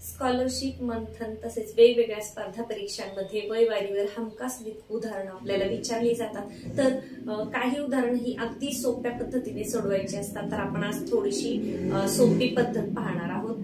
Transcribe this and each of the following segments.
Scholarship मंथन तसेच वेगवेगळ्या स्पर्धा परीक्षांमध्ये वयवारीवर हमखास उदाहरणं आपल्याला विचारली जातात। तर काही उदाहरणं ही अगदी सोप्या पद्धतीने सोडवायची असतात। तर आपण आज थोडीशी सोपी पद्धत पाहणार आहोत।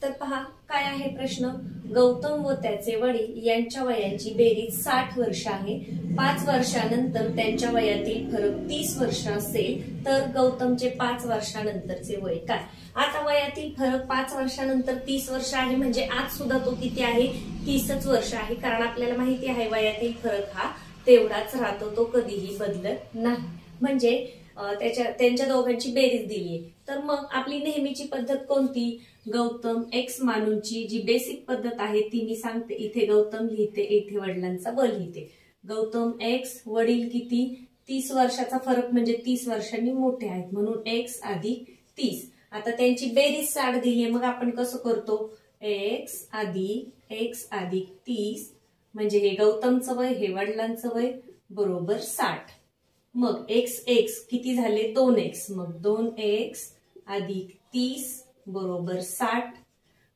तर पहा काय आहे प्रश्न। गौतम व त्याचे वडील यांच्या वयांची बेरीज 60 वर्ष आहे। 5 वर्षानंतर त्यांच्या वयातील फरक 30 वर्ष असेल तर गौतमचे 5 वर्षानंतरचे वय काय। आता वयातील फरक 5 वर्षानंतर 30 वर्ष आहे म्हणजे आज सुद्धा तो किती आहे 30च वर्ष आहे। कारण आपल्याला माहिती आहे वयातील फरक हा तेवढाच राहतो, तो कधीही बदलत नाही। म्हणजे त्यांच्या दोघांची बेरीज दिलीये। तर मग आपली नेहमीची पद्धत कोणती, गौतम एक्स मानूनची जी बेसिक पद्धत आहे ती मी सांगते। इथे गौतम लिहिते, इथे वडिलांचा व लिहिते। गौतम एक्स, वडील किती 30 वर्षाचा फरक म्हणजे 30 वर्षांनी मोठे आहेत म्हणून एक्स अधिक 30। आता त्यांची बेरीज 60 दिलीये, मग आपण कसं करतो एक्स अधिक 30 म्हणजे हे गौतमचं वय हे वडिलांचं वय बरोबर 60। मग एक्स किती झाले 2x, मग 2x अधिक 30 बरोबर 60।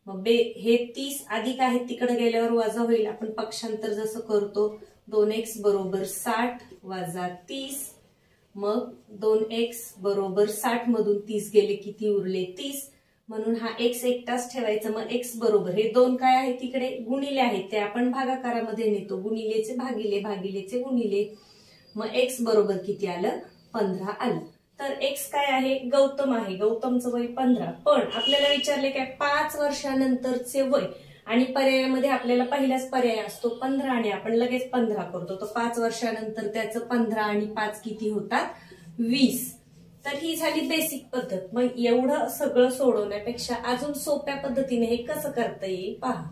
मग हे 30 अधिक आहे तिकडे गेल्यावर वजा होईल, आपण पक्षांतर जसं करतो 2x बरोबर 60 वजा 30। मग 2x बरोबर 60 मधून 30 गेले किती उरले 30, म्हणून हा x एकटाच ठेवायचा। मग x बरोबर हे दोन काय आहे तिकडे गुणिले आहेत ते आपण भागाकारामध्ये नेतो, गुणिलेचे भागिले भागिलेचे गुणिले। मग x बरोबर किती आलं 15 आलं। तर x काय आहे गौतम आहे, गौतमचं वय 15। पण आपल्याला विचारले काय 5 वर्षानंतरचे वय आणि पर्यायामध्ये आपल्याला पहिलाच पर्याय असतो 15 आणि आपण लगेच 15 करतो। तर 5 वर्षानंतर त्याचं 15 आणि 5 किती होतात 20। तर ही झाली बेसिक पद्धत। मग एवढं सगळं सोडवण्यापेक्षा अजून सोप्या पद्धतीने हे कसं करता येईल पहा।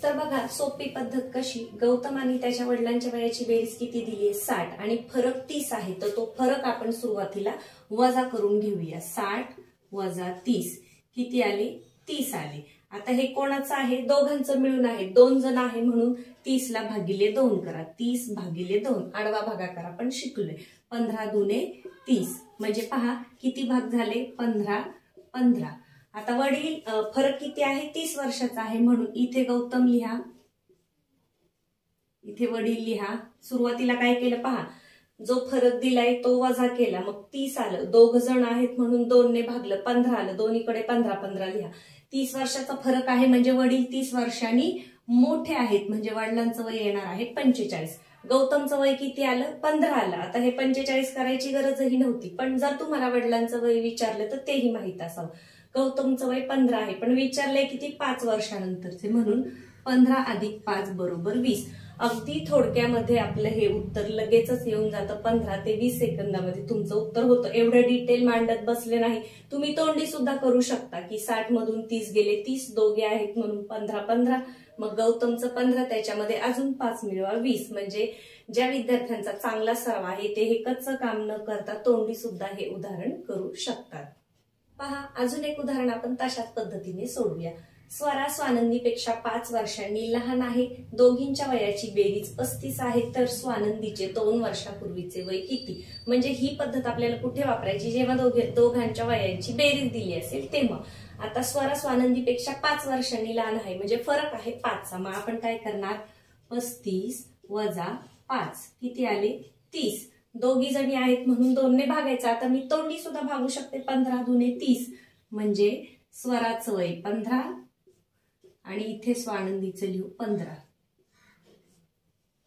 तर बघा सोपी पद्धत कशी, गौतम आणि त्याच्या वडिलांच्या वयाची बेरीज किती दिली आहे 60 आणि फरक 30 आहे। तर तो फरक आपण सुरुवातीला वजा करून घेऊया। 60 वजा 30 किती आले 30 आले। आता हे कोणाचं आहे दोघांचं मिळून आहे, 2 जण आहे म्हणून 30 ला भागिले 2 करा, 30 भागिले 2 आडवा भागाकार आपण शिकलोय। 15 दुने 30 म्हणजे पहा किती भाग झाले 15। आता वडील फरक किती आहे 30 वर्षाचा आहे म्हणून इथे गौतम लिहा, इथे वडील लिहा। सुरुवातीला काय केलं पहा, जो फरक दिलाय तो वजा केला मग 30 आलं, दोघ जण आहेत म्हणून 2 ने भागलं 15 आलं, दोन्हीकडे 15 लिहा। 30 वर्षाचा फरक आहे म्हणजे वडील 30 वर्षांनी मोठे आहेत म्हणजे वडिलांचं वय येणार आहे 45। गौतमचं वय किती आलं 15 आलं। आता हे 45 करायची गरजही नव्हती, पण जर तुम्हाला वडिलांचं वय विचारलं तर तेही माहित असावं। गौतमचं वय 15 आहे पण विचारलंय किती 5 वर्षानंतरचे म्हणून 15 अधिक 5 बरोबर 20। अगदी थोडक्यामध्ये आपलं हे उत्तर लगेचच येऊन जातं, 15 ते 20 सेकंदामध्ये तुमचं उत्तर होतं। एवढं डिटेल मांडत बसले नाही, तुम्ही तोंडी सुद्धा करू शकता की 60 मधून 30 गेले 30, दोघे आहेत म्हणून 15, मग गौतमचं 15 त्याच्यामध्ये अजून 5 मिळवा 20। म्हणजे ज्या विद्यार्थ्यांचा चांगला सराव आहे ते हे कच्चं काम न करता तोंडी सुद्धा हे उदाहरण करू शकतात। पहा अजून एक उदाहरण आपण तशाच पद्धतीने सोडूया। स्वरा स्वानंदीपेक्षा 5 वर्षांनी लहान आहे, दोघींच्या वयाची बेरीज 35 आहे, तर स्वानंदीचे 2 वर्षापूर्वीचे वय किती। म्हणजे ही पद्धत आपल्याला कुठे वापरायची जेव्हा दोघांच्या वयाची बेरीज दिली असेल तेव्हा। आता स्वरा स्वानंदीपेक्षा 5 वर्षांनी लहान आहे म्हणजे फरक आहे 5चा, मग आपण काय करणार 35 वजा 5 किती आले 30। दोघी जणी आहेत म्हणून 2 ने भागायचं। आता मी तोंडी सुद्धा भागू शकते, 15 दुने 30 म्हणजे स्वराचं वय 15 आणि इथे स्वानंदीचं लिहू 15।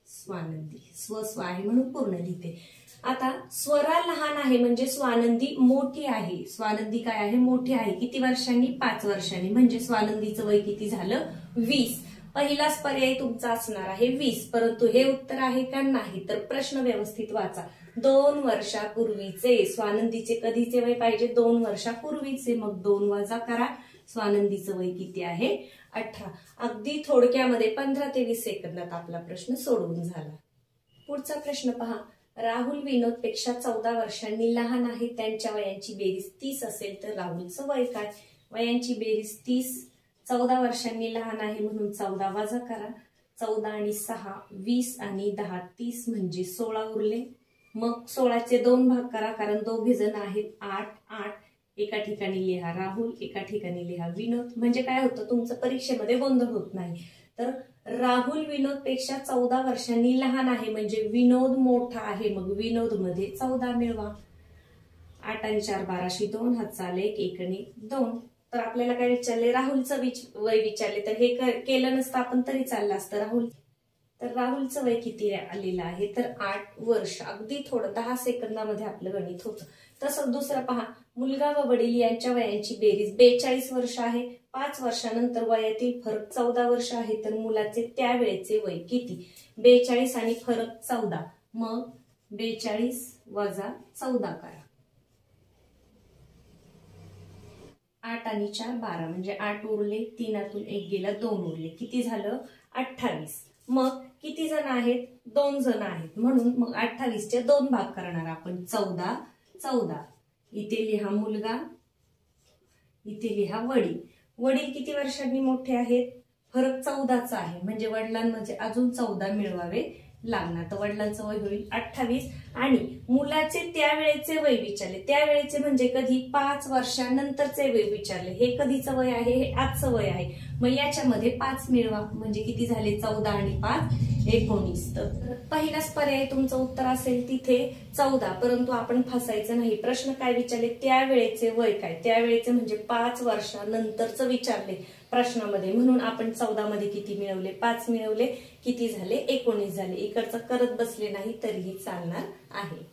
स्वानंदी स्व आहे म्हणून पूर्ण लिहिते। आता स्वरा लहान आहे म्हणजे स्वानंदी मोठी आहे, स्वानंदी काय आहे मोठी आहे, किती वर्षांनी 5 वर्षांनी म्हणजे स्वानंदीचं वय किती झालं 20। पहिलाच पर्याय तुमचा असणार आहे 20, परंतु हे उत्तर आहे का नाही तर प्रश्न व्यवस्थित वाचा। 2 वर्षापूर्वीचे, स्वानंदीचे कधीचे वय पाहिजे 2 वर्षापूर्वीचे, मग 2 वजा करा, स्वानंदीचं वय किती आहे 18। अगदी थोडक्यामध्ये 15 ते 20 सेकंदात आपला प्रश्न सोडवून झाला। पुढचा प्रश्न पहा, राहुल विनोद पेक्षा 14 वर्षांनी लहान आहे, त्यांच्या वयांची बेरीज 30 असेल तर राहुलचं वय काय। वयांची बेरीज 30, 14 वर्षांनी लहान आहे म्हणून 14 वजा करा, 14 आणि 6 20 आणि 10 30 म्हणजे 16 उरले। मग 16चे 2 भाग करा कारण दोघे जण आहेत 8 एका ठिकाणी लिहा राहुल, एका ठिकाणी लिहा विनोद. म्हणजे काय होतं, तुमचं परीक्षेमध्ये गोंधळ होत नाही. तर राहुल विनोद पेक्षा 14 वर्षांनी लहान आहे, म्हणजे विनोद मोठा आहे. मग विनोद मध्ये 14 मिळवा. 8 आणि 4 12, 2 हातचा आले 1 आणि 2. तर आपल्याला काय विचारले, राहुलचं वय विचारले. तर हे केलं नसतं आपण तरी चाललं असतं. तर राहुलचं वय किती आलेलं आहे, तर 8 वर्ष. अगदी थोडं 10 सेकंदामध्ये आपलं गणित होतं. तसंच दुसरं पहा, मुलगा व वडील यांच्या वयांची बेरीज 42 वर्ष आहे. 5 वर्षानंतर वयातील फरक 14 वर्ष आहे. तर मुलाचे त्यावेळेचे वय किती? 42 आणि फरक 14. मग 42 वजा 14 करा. 8 आणि 4 12, म्हणजे 8 उरले, 3 1 गेला, 2 उरले. किती झालं? 28. मग किती जण आहेत? 2 जण आहेत. म्हणून मग 28 चे 2 भाग करणार आपण. 14 14. इथे लिहा मुलगा, इथे लिहा वडील. वडील किती वर्षांनी मोठे आहेत? फरक 14चा आहे, म्हणजे वडिलांमध्ये अजून 14 मिळवावे लागणार. तर वडिलांचं वय होईल 28. आणि मुलाचे त्यावेळेचे वय विचारले. त्यावेळेचे म्हणजे कधी? 5 वर्षानंतरचे वय विचारले. हे कधीचं वय आहे? हे आजचं वय आहे. मग याच्यामध्ये 5 मिळवा, म्हणजे किती झाले? 14 आणि 5 19. तर पहिलाच पर्याय तुमचं उत्तर असेल तिथे 14. परंतु आपण फसायचं नाही. प्रश्न काय विचारले? त्यावेळेचे वय काय? त्यावेळेचे म्हणजे 5 वर्षानंतरचं विचारले प्रश्नामध्ये. म्हणून आपण 14 मध्ये किती मिळवले? 5 मिळवले. किती झाले? 19 झाले. इकडचं करत बसले नाही तरीही चालणार आहे.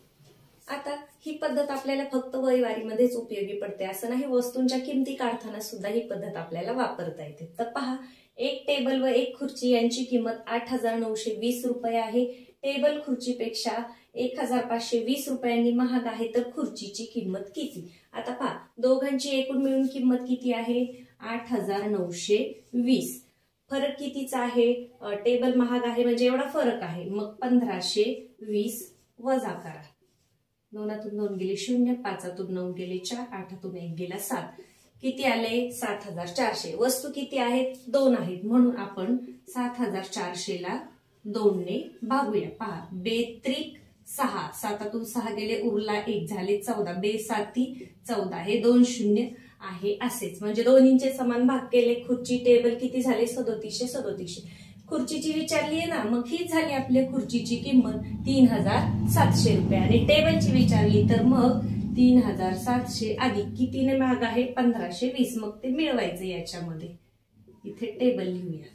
आता ही पद्धत आपल्याला फक्त वयवारीमध्येच उपयोगी पडते असं नाही, वस्तूंच्या किमती काढताना सुद्धा ही पद्धत आपल्याला वापरता येते. तर पहा, एक टेबल व एक खुर्ची यांची किंमत 8,920 रुपये आहे. टेबल खुर्चीपेक्षा 1,520 रुपयांनी महाग आहे. तर खुर्चीची किंमत किती? आता पहा, दोघांची एकूण मिळून किंमत किती आहे? 8,920. फरक कितीचा आहे? टेबल महाग आहे म्हणजे एवढा फरक आहे. मग 1,520 वजा करा. 2 2 गेले 0, 5 9 गेले 4, 8 1 गेला 7. किती आले? 7,400. वस्तू किती आहेत? 2 आहेत. म्हणून आपण 7,400 ला 2 ने भागूया. पहा, बेत्रिक 6, 7 6 गेले, उरला 1, झाले 14. बे 7 14. हे 2 0 आहे असेच. म्हणजे दोन्हींचे समान भाग केले. खुर्ची टेबल किती झाले? 3700. खुर्चीची विचारली आहे ना, मग हीच झाली आपल्या खुर्चीची किंमत 3,700 रुपये. आणि टेबलची विचारली तर मग 3,700 अधिक कितीने महाग आहे? 1,520. मग ते मिळवायचं याच्यामध्ये. इथे टेबल लिहूया.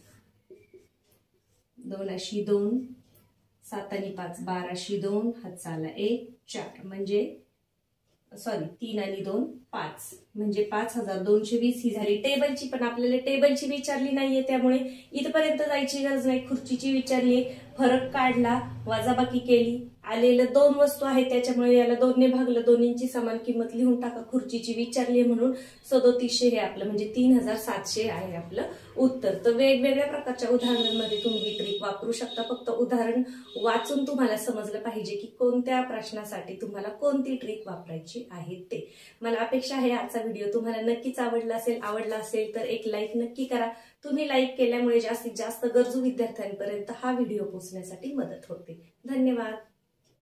2 2, 7 आणि 5 12, 2 हातचा आला 1 4, म्हणजे 3 आणि 2 5, म्हणजे 5,220 ही झाली टेबलची. पण आपल्याला टेबलची विचारली नाहीये, त्यामुळे इथपर्यंत जायची गरज नाही. खुर्चीची विचारली, फरक काढला, वजाबाकी केली, आलेलं 2 वस्तू आहेत त्याच्यामुळे याला 2 ने भागलं, दोन्हींची समान किंमत लिहून टाका. खुर्चीची विचारली म्हणून 3700 हे आपलं म्हणजे 3,700 आहे आपलं उत्तर. तर वेगवेगळ्या प्रकारच्या उदाहरणांमध्ये तुम्ही ही ट्रिक वापरू शकता. फक्त उदाहरण वाचून तुम्हाला समजलं पाहिजे की कोणत्या प्रश्नासाठी तुम्हाला कोणती ट्रिक वापरायची आहे ते. मला अपेक्षा आहे आजचा व्हिडिओ तुम्हाला नक्कीच आवडला असेल तर एक लाईक नक्की करा. तुम्ही लाईक केल्यामुळे जास्तीत जास्त गरजू विद्यार्थ्यांपर्यंत हा व्हिडिओ पोहोचण्यासाठी मदत होते. धन्यवाद.